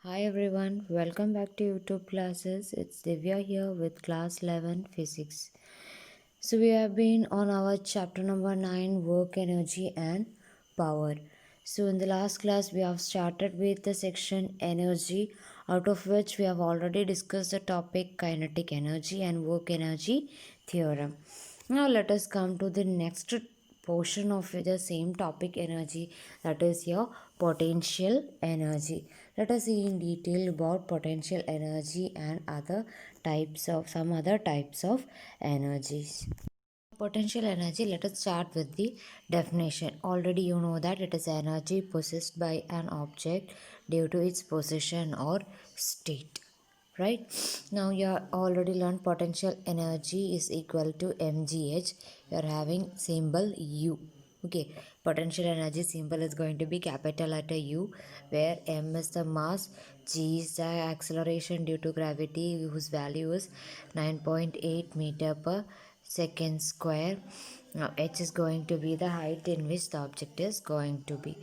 Hi everyone, welcome back to YouTube classes. It's Divya here with class 11 physics. So we have been on our chapter number 9 work energy and power. So in the last class we have started with the section energy, out of which we have already discussed the topic kinetic energy and work energy theorem. Now let us come to the next portion of the same topic energy, that is your potential energy. Let us see in detail about potential energy and some other types of energies. Potential energy, let us start with the definition. Already you know that it is energy possessed by an object due to its position or state. Right now, you are already learned potential energy is equal to mgh. You are having symbol U. Okay, potential energy symbol is going to be capital letter U, where m is the mass, g is the acceleration due to gravity, whose value is 9.8 meter per second square. Now h is going to be the height in which the object is going to be.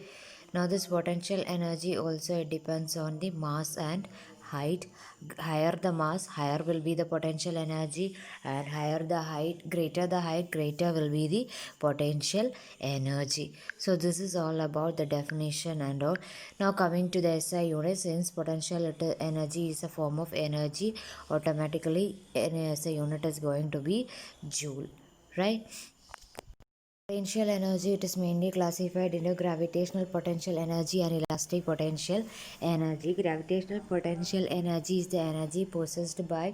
Now this potential energy also depends on the mass and height. Higher the mass, higher will be the potential energy, and higher the height, greater will be the potential energy. So this is all about the definition and all. Now coming to the SI unit, since potential energy is a form of energy, automatically an SI unit is going to be joule, right? Potential energy, it is mainly classified into gravitational potential energy and elastic potential energy. Gravitational potential energy is the energy possessed by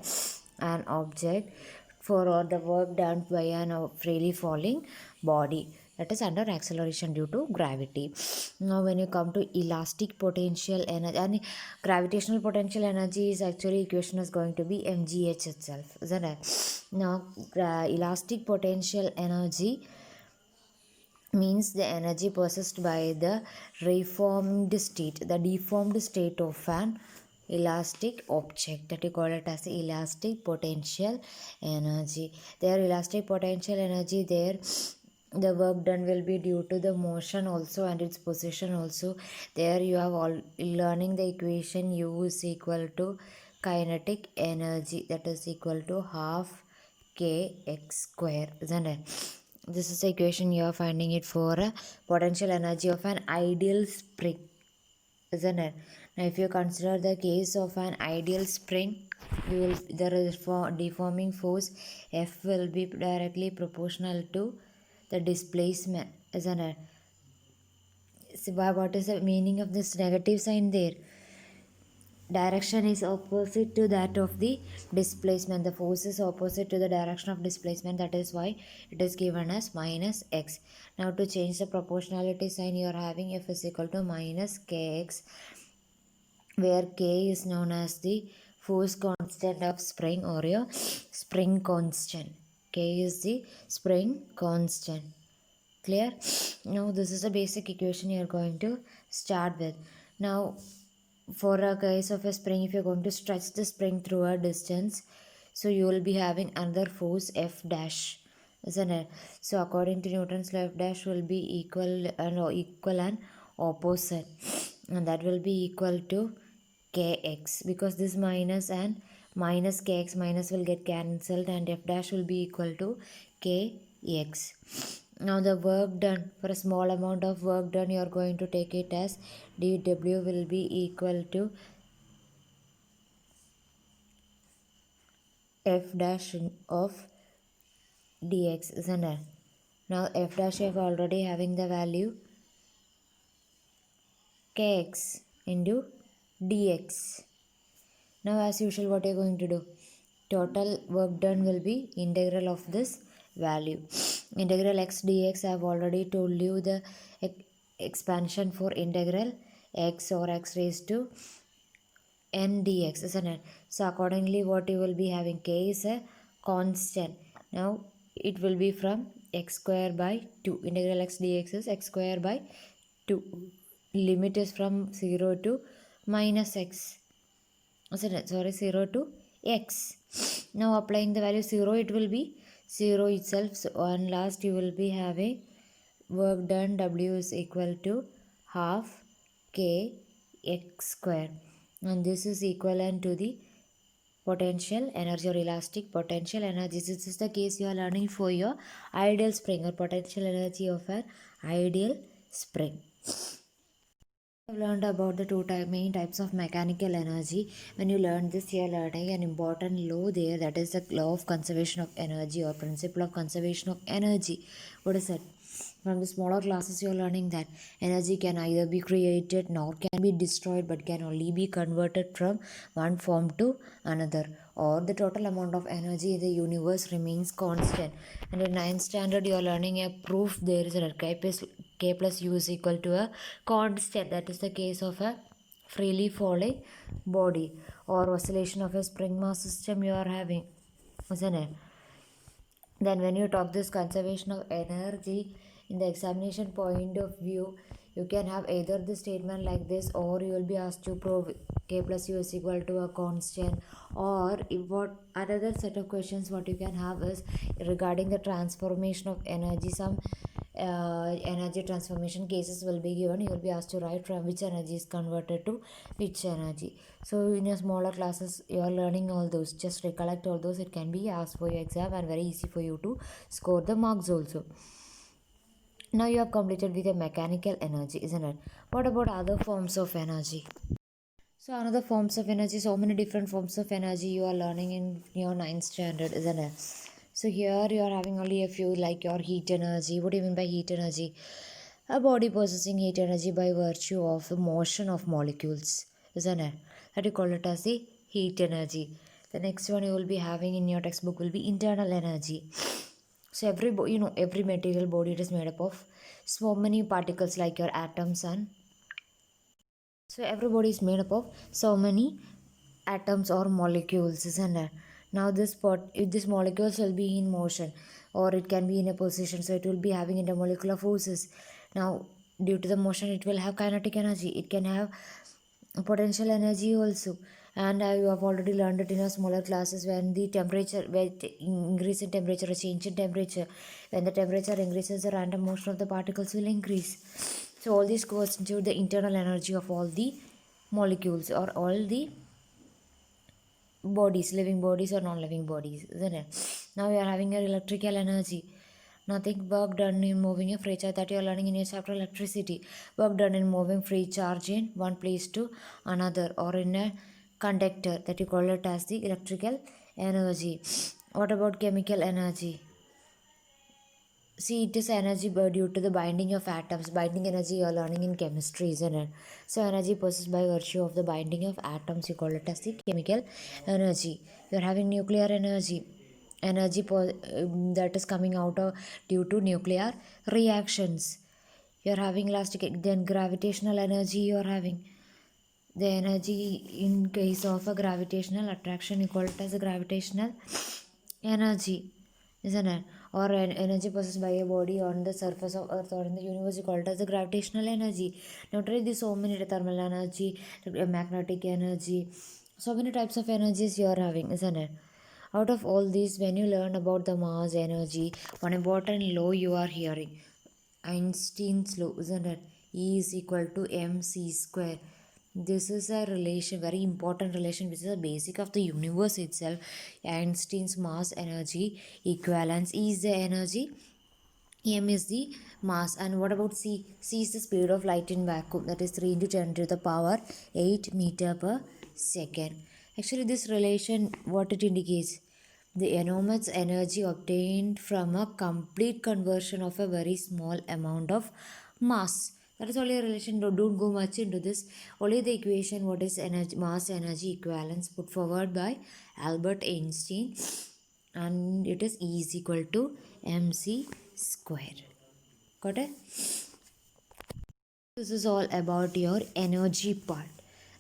an object for all the work done by an freely falling body, that is under acceleration due to gravity. Now when you come to elastic potential energy and gravitational potential energy, is actually equation is going to be mgh itself, isn't it? Now elastic potential energy means the energy possessed by the deformed state of an elastic object, that you call it as the elastic potential energy. Their elastic potential energy there, the work done will be due to the motion also and its position also. There you have all learning the equation U is equal to kinetic energy, that is equal to half kx square, isn't it? This is the equation you are finding it for a potential energy of an ideal spring, isn't it? Now if you consider the case of an ideal spring, you will the deforming force F will be directly proportional to the displacement, isn't it? So what is the meaning of this negative sign there? Direction is opposite to that of the displacement. The force is opposite to the direction of displacement, that is why it is given as minus x. Now to change the proportionality sign, you are having f is equal to minus kx, where k is known as the force constant of spring or your spring constant. K is the spring constant. Clear? Now this is a basic equation you are going to start with. Now for a case of a spring, if you're going to stretch the spring through a distance, so you will be having another force F dash, isn't it? So according to Newton's law, F dash will be equal and opposite, and that will be equal to kx, because this minus and minus kx minus will get cancelled, and F dash will be equal to kx. Now the work done, for a small amount of work done, you are going to take it as dw will be equal to f dash of dx, isn't it? Now f dash of already having the value kx into dx. Now as usual, what are you going to do? Total work done will be integral of this value. Integral x dx, I have already told you the expansion for integral x or x raised to n dx, isn't it? So accordingly what you will be having, k is a constant. Now it will be from x square by 2. Integral x dx is x square by 2. Limit is from 0 to minus x. Sorry, 0 to x. Now applying the value 0, it will be 0 itself. So on last you will be having work done w is equal to half k x square. and this is equivalent to the potential energy or elastic potential energy. This is the case you are learning for your ideal spring or potential energy of an ideal spring. I've learned about the main types of mechanical energy. When you learn this, you are learning an important law there, that is the law of conservation of energy or principle of conservation of energy. What is that? From the smaller classes, you are learning that energy can either be created nor can be destroyed, but can only be converted from one form to another, or the total amount of energy in the universe remains constant. And in ninth standard, you are learning a proof there is a k plus u is equal to a constant. That is the case of a freely falling body or oscillation of a spring mass system you are having, isn't it? Then when you talk this conservation of energy in the examination point of view, you can have either the statement like this, or you will be asked to prove k plus u is equal to a constant, or if what another set of questions what you can have is regarding the transformation of energy. Some energy transformation cases will be given. You will be asked to write from which energy is converted to which energy. So in your smaller classes you are learning all those, just recollect all those. It can be asked for your exam and very easy for you to score the marks also. Now you have completed with a mechanical energy, isn't it? What about other forms of energy? So another forms of energy, so many different forms of energy you are learning in your ninth standard, isn't it? So here you are having only a few, like your heat energy. What do you mean by heat energy? A body possessing heat energy by virtue of the motion of molecules, isn't it? That you call it as the heat energy. The next one you will be having in your textbook will be internal energy. So every material body it is made up of so many particles like your atoms, and so everybody is made up of so many atoms or molecules, isn't it? Now these molecules will be in motion, or it can be in a position, so it will be having intermolecular forces. Now due to the motion it will have kinetic energy, it can have potential energy also. And you have already learned it in your smaller classes, when the temperature, when the increase in temperature or change in temperature, when the temperature increases the random motion of the particles will increase. So all these constitute the internal energy of all the molecules or all the bodies, living bodies or non-living bodies, isn't it? Now we are having your electrical energy. Nothing work done in moving a free charge, that you are learning in your chapter electricity. Work done in moving free charge in one place to another, or in a conductor, that you call it as the electrical energy. What about chemical energy? See, it is energy due to the binding of atoms. Binding energy you are learning in chemistry, isn't it? So energy possessed by virtue of the binding of atoms, you call it as the chemical energy. You are having nuclear energy. That is coming out of due to nuclear reactions. You are having elastic, then gravitational energy you are having. The energy in case of a gravitational attraction, you call it as a gravitational energy, isn't it? Or an energy possessed by a body on the surface of earth or in the universe, you call it as the gravitational energy. Now try this, so many thermal energy, magnetic energy, so many types of energies you are having, isn't it? Out of all these, when you learn about the mass energy, one important law you are hearing, Einstein's law, isn't it? E is equal to mc square. This is a relation, very important relation, which is the basic of the universe itself. Einstein's mass energy equivalence is the energy, m is the mass. And what about c? C is the speed of light in vacuum, that is 3 into 10 to the power 8 meter per second. Actually this relation, what it indicates, the enormous energy obtained from a complete conversion of a very small amount of mass. That is only a relation. Don't go much into this. Only the equation, what is energy, mass energy equivalence, put forward by Albert Einstein, and it is E is equal to mc square. Got it? This is all about your energy part.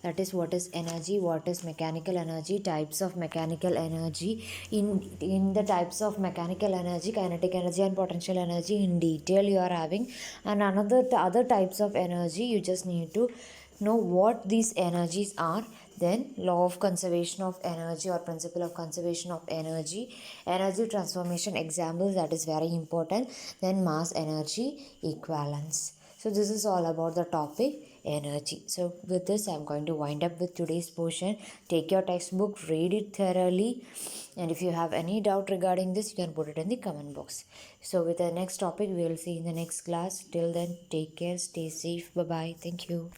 That is what is energy, what is mechanical energy, types of mechanical energy. In the types of mechanical energy, kinetic energy and potential energy in detail you are having. And other types of energy, you just need to know what these energies are. Then law of conservation of energy or principle of conservation of energy transformation examples, that is very important. Then mass energy equivalence. So this is all about the topic energy. So with this, I'm going to wind up with today's portion. Take your textbook, read it thoroughly, and if you have any doubt regarding this, you can put it in the comment box. So with the next topic, we will see in the next class. Till then, take care, stay safe, bye bye, thank you.